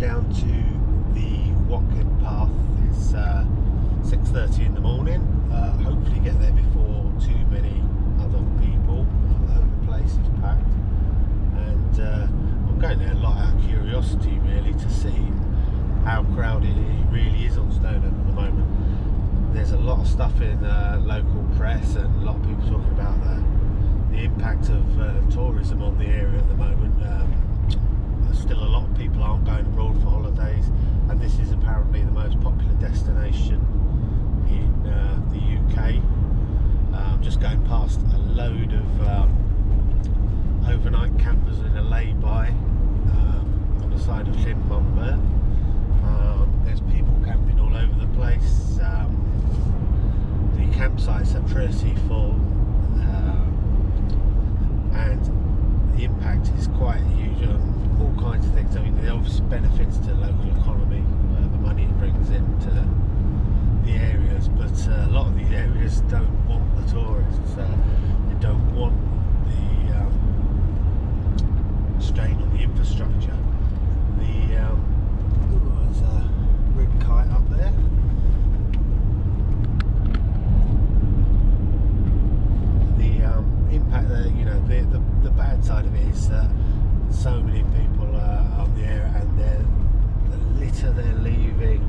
down to the Watkin Path. It's 6:30 in the morning. Hopefully get there before too many other people, although the place is packed. And I'm going there a lot out of curiosity, really, to see how crowded it really is on Snowdon at the moment. There's a lot of stuff in local press and a lot of people talking about the impact of tourism on the area at the moment. Still a lot of people aren't going abroad for holidays, and this is apparently the most popular destination in the UK. Just going past a load of overnight campers in a lay-by on the side of Lynmumber. There's people camping all over the place. The campsites are pretty full, and the impact is quite huge on all kinds of things. I mean, there obviously benefits to the local economy, the money it brings into the areas, but a lot of these areas don't want the tourists. They don't want the strain on the infrastructure. There's a red kite up there. The impact, the bad side of it is that so many people are up there, and the litter they're leaving,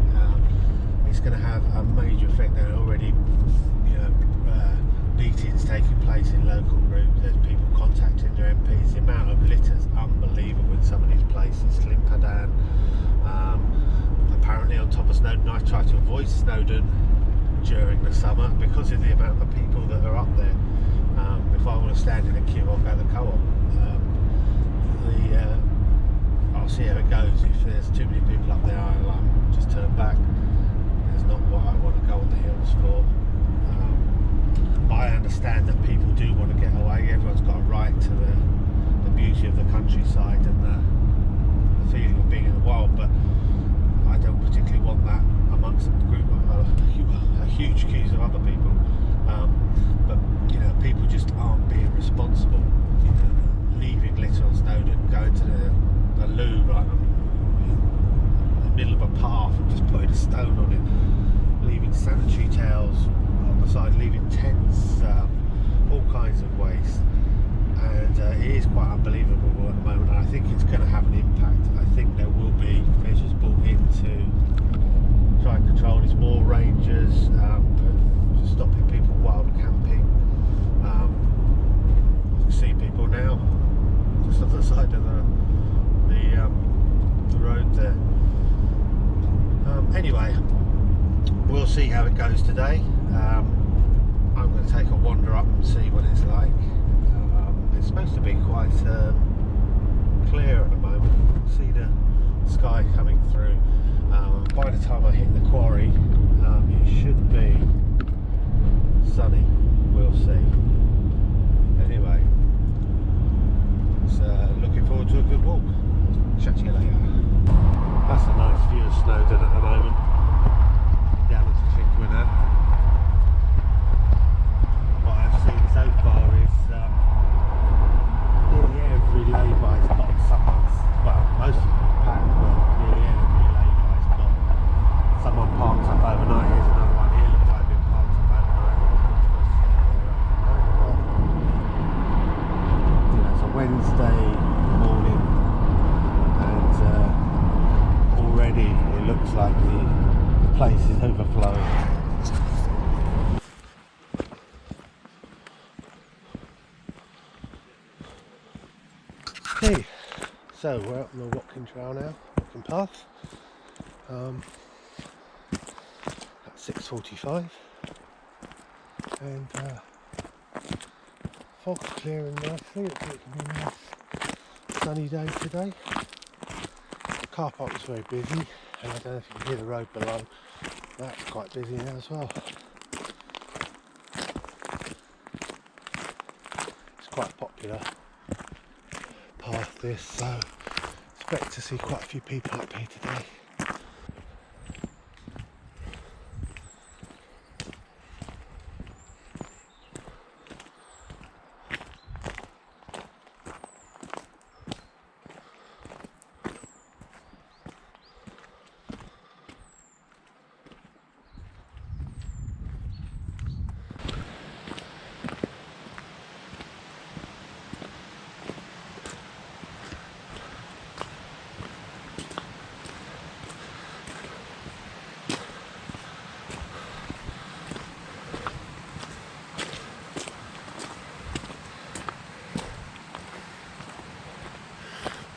it's going to have a major effect. There are already, meetings taking place in local groups. There's people contacting their MPs. The amount of litter is unbelievable in some of these places. Snowdon, apparently on top of Snowdon. I try to avoid Snowdon during the summer because of the amount of people that are up there. If I want to stand in a queue, I'll go to the co-op. I'll see how it goes. If there's too many people up there, I'll just turn back. It's not what I want to go on the hills for. I understand that people do want to get away. Everyone's got a right to the beauty of the countryside and the feeling of being in the wild, but I don't particularly want that amongst a group of a huge queues of other people. But people just aren't being responsible. Leaving litter on Snowdon, going to the loo right in the middle of a path and just putting a stone on it, leaving sanitary towels on the side, leaving tents, all kinds of waste. And it is quite unbelievable at the moment, and I think it's going to have an impact. I think there will be measures brought in to try and control this, more rangers, stopping people wild camping. You can see people now just on the side of the road there. Anyway, we'll see how it goes today. I'm going to take a wander up and see what it's like. It's supposed to be quite clear at the moment. See the sky coming through. By the time I hit the quarry, it should be sunny. We'll see. Anyway, looking forward to a good walk. Chat to you later. That's a nice view of Snowdon at the moment. Down into Chinkwinnat. What I've seen so far is nearly every lay-by's got someone's, well, most of them are packed, but nearly every lay-by's got someone parked up overnight. Here's another one here, looks like I've been parked up overnight. It's a Wednesday morning, and already it looks like the place is overflowing. Okay, so we're up on the Watkin Trail now, Watkin Path. At 6:45, and fog's clearing nicely. Looks like it can be a nice sunny day today. The car park is very busy, and I don't know if you can hear the road below. That's quite busy now as well. It's quite a popular path this, so expect to see quite a few people up here today.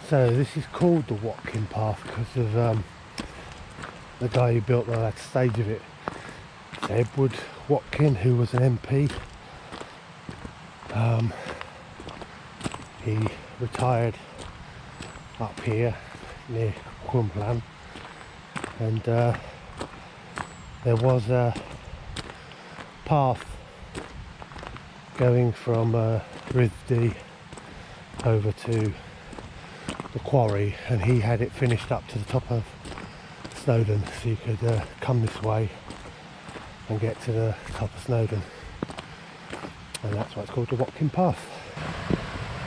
So this is called the Watkin Path because of the guy who built the last stage of it. It's Edward Watkin, who was an MP. He retired up here near Queensland, and there was a path going from Yr Wyddfa over to the quarry, and he had it finished up to the top of Snowdon, so you could come this way and get to the top of Snowdon, and that's why it's called the Watkin Path.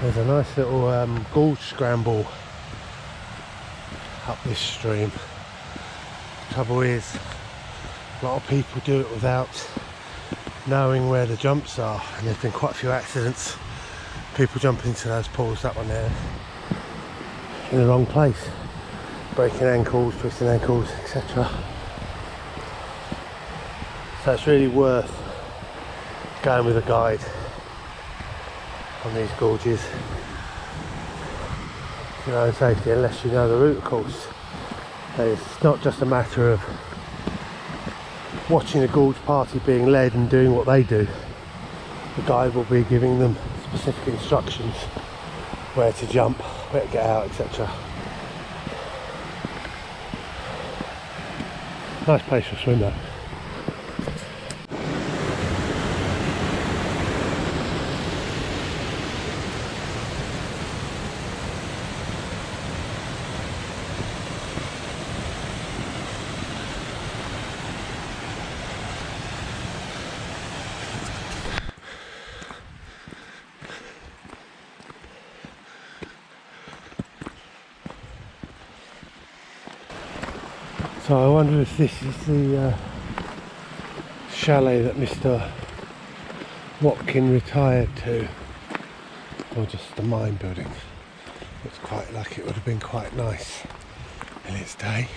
There's a nice little gorge scramble up this stream. Trouble is, a lot of people do it without knowing where the jumps are, and there's been quite a few accidents. People jumping into those pools, that one there, in the wrong place, breaking ankles, twisting ankles, etc. So it's really worth going with a guide on these gorges for your own safety, unless you know the route, of course. And it's not just a matter of watching a gorge party being led and doing what they do. The guide will be giving them specific instructions, where to jump, where to get out, etc. Nice place for a swim though. So I wonder if this is the chalet that Mr. Watkin retired to, or just the mine building. Looks quite like it would have been quite nice in its day.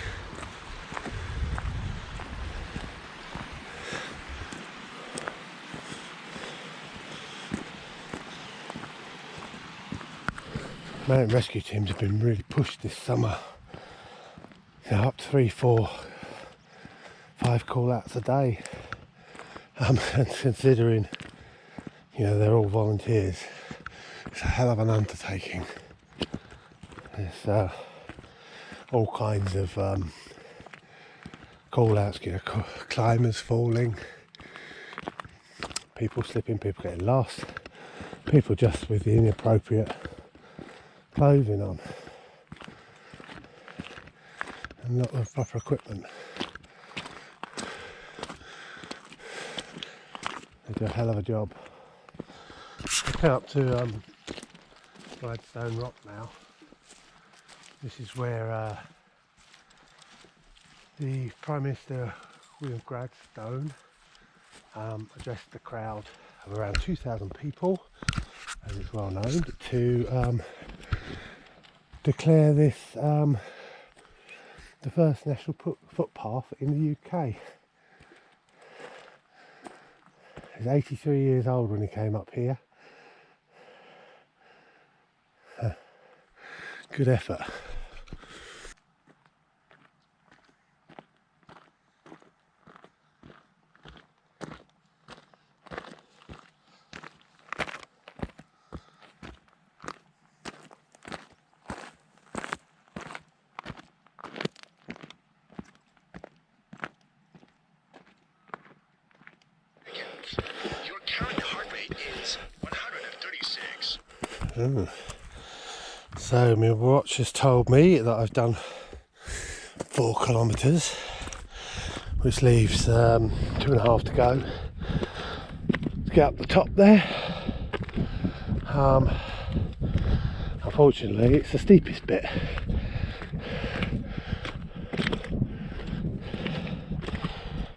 Mountain rescue teams have been really pushed this summer. They're up to 3, 4, 5 call-outs a day, and considering, you know, they're all volunteers, it's a hell of an undertaking. There's all kinds of call-outs, you know, climbers falling, people slipping, people getting lost, people just with the inappropriate clothing on and not the proper equipment. They do a hell of a job. We're coming up to Gladstone Rock now. This is where the Prime Minister William Gladstone addressed the crowd of around 2,000 people, as is well known, to declare this the first national footpath in the UK. He's 83 years old when he came up here. Good effort. Your current heart rate is 136. So my watch has told me that I've done 4 kilometres, which leaves 2.5 to go to get up the top there. Unfortunately, it's the steepest bit.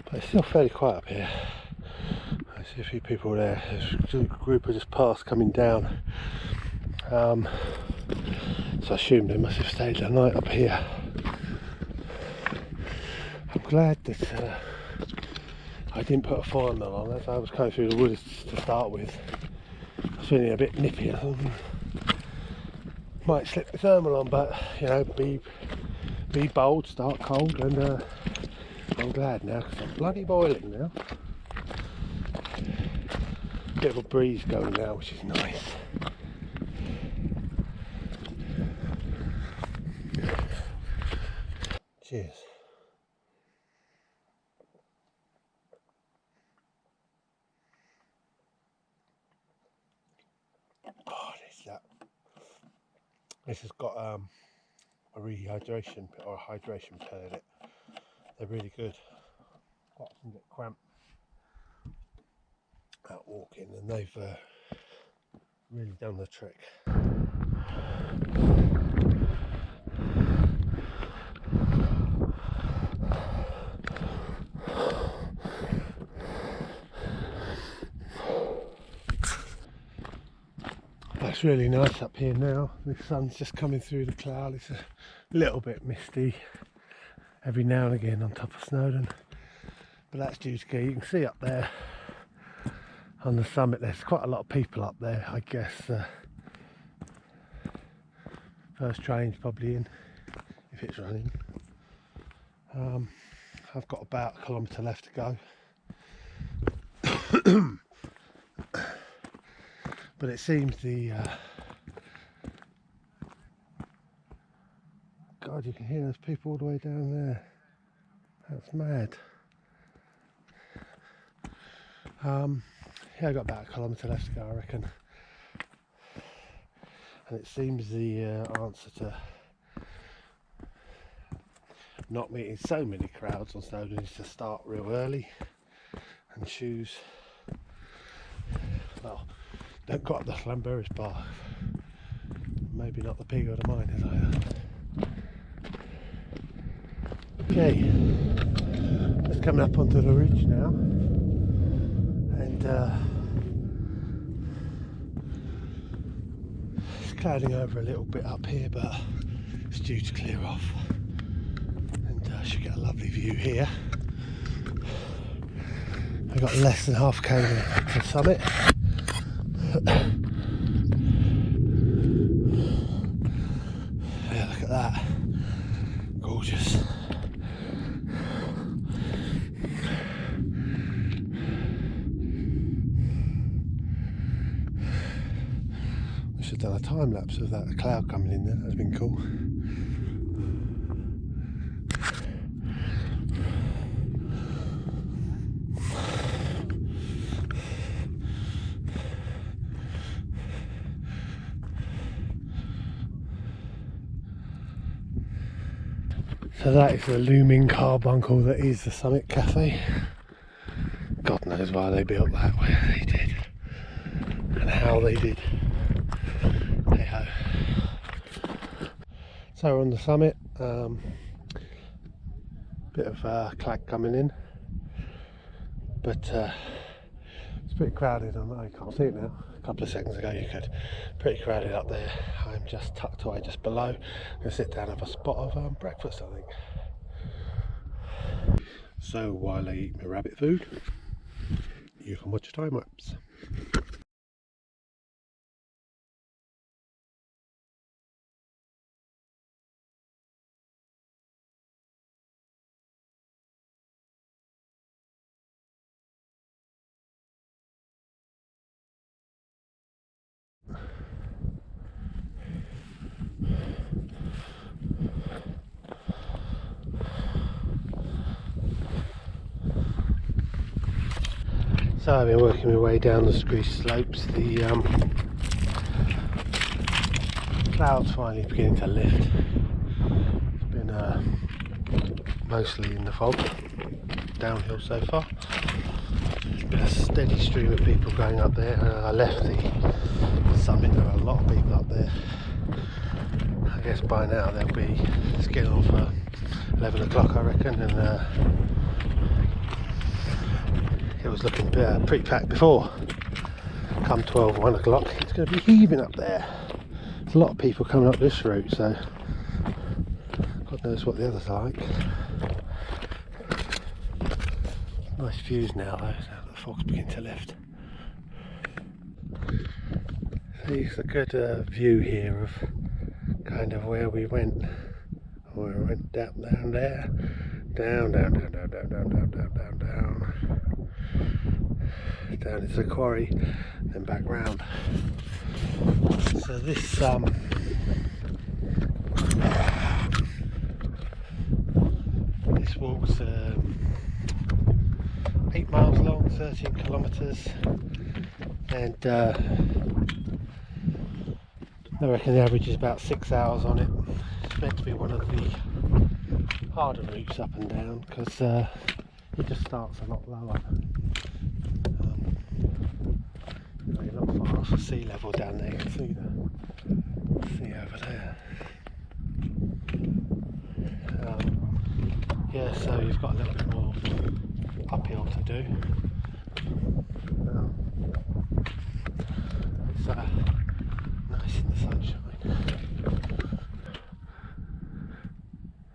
But it's still fairly quiet up here. I see a few people there. There's a group have just passed coming down. So I assume they must have stayed the night up here. I'm glad that I didn't put a 400 on as I was going through the woods to start with. I was feeling a bit nippy. Might slip the thermal on, but you know, be bold, start cold, and I'm glad now because I'm bloody boiling now. Bit of a breeze going now, which is nice. Cheers. Oh, this has got a rehydration or a hydration pill in it. They're really good. Quite often get cramp out walking, and they've really done the trick. It's really nice up here now. The sun's just coming through the cloud. It's a little bit misty every now and again on top of Snowdon, but that's due to go. You can see up there on the summit there's quite a lot of people up there. I guess first train's probably in, if it's running. I've got about a kilometre left to go. But it seems the God, you can hear those people all the way down there. That's mad. Yeah, I got about a kilometre left to go, I reckon. And it seems the answer to not meeting so many crowds on Snowdon is to start real early and choose. Well, don't go up the Llanberis bar. Maybe not the Pig or the Miners either. Okay, just coming up onto the ridge now, and it's clouding over a little bit up here, but it's due to clear off, and I should get a lovely view here. I've got less than half a k to the summit. Yeah, look at that. Gorgeous. I should have done a time lapse of that cloud coming in there. That'd have been cool. So that is the looming carbuncle that is the Summit Cafe. God knows why they built that where they did and how they did. Hey ho. So we're on the summit. Bit of clag coming in, but it's pretty crowded. I can't see it now. A couple of seconds ago you could. Pretty crowded up there. I'm just tucked away just below. I'm going to sit down and have a spot of breakfast, I think. So while I eat my rabbit food, you can watch time lapse. So I've been working my way down the Screech slopes. The clouds finally beginning to lift. It's been mostly in the fog, downhill so far. There's been a steady stream of people going up there. I left the summit, there are a lot of people up there. I guess by now they'll be skiing on for 11 o'clock I reckon, and it was looking pretty packed before. Come 12, 1 o'clock, it's going to be heaving up there. There's a lot of people coming up this route, so God knows what the others are like. Nice views now though, so the fog's beginning to lift. So it's a good view here of kind of where we went. We went down there, down into the quarry, then back round. So this this walk's 8 miles long, 13 kilometres, and I reckon the average is about 6 hours on it. It's meant to be one of the harder routes up and down because it just starts a lot lower. You're not far off the sea level down there. You can see the sea over there. Yeah, so you've got a little bit more uphill to do. It's nice in the sunshine.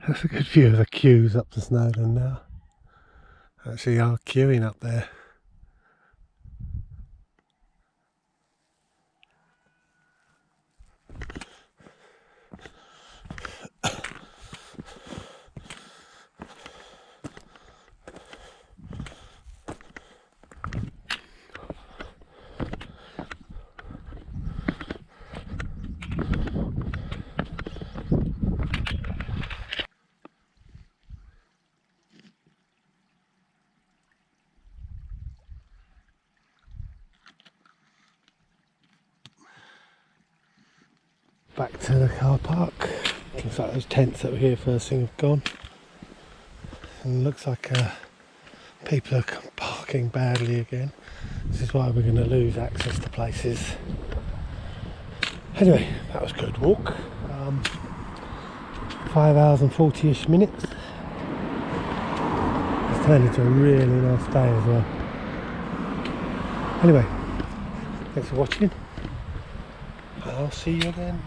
That's a good view of the queues up to Snowdon now. Actually are queuing up there. Back to the car park. Looks like those tents that were here first thing have gone. And looks like people are parking badly again. This is why we're going to lose access to places. Anyway, that was a good walk. 5 hours and 40-ish minutes. It's turned into a really nice day as well. Anyway, thanks for watching. I'll see you again.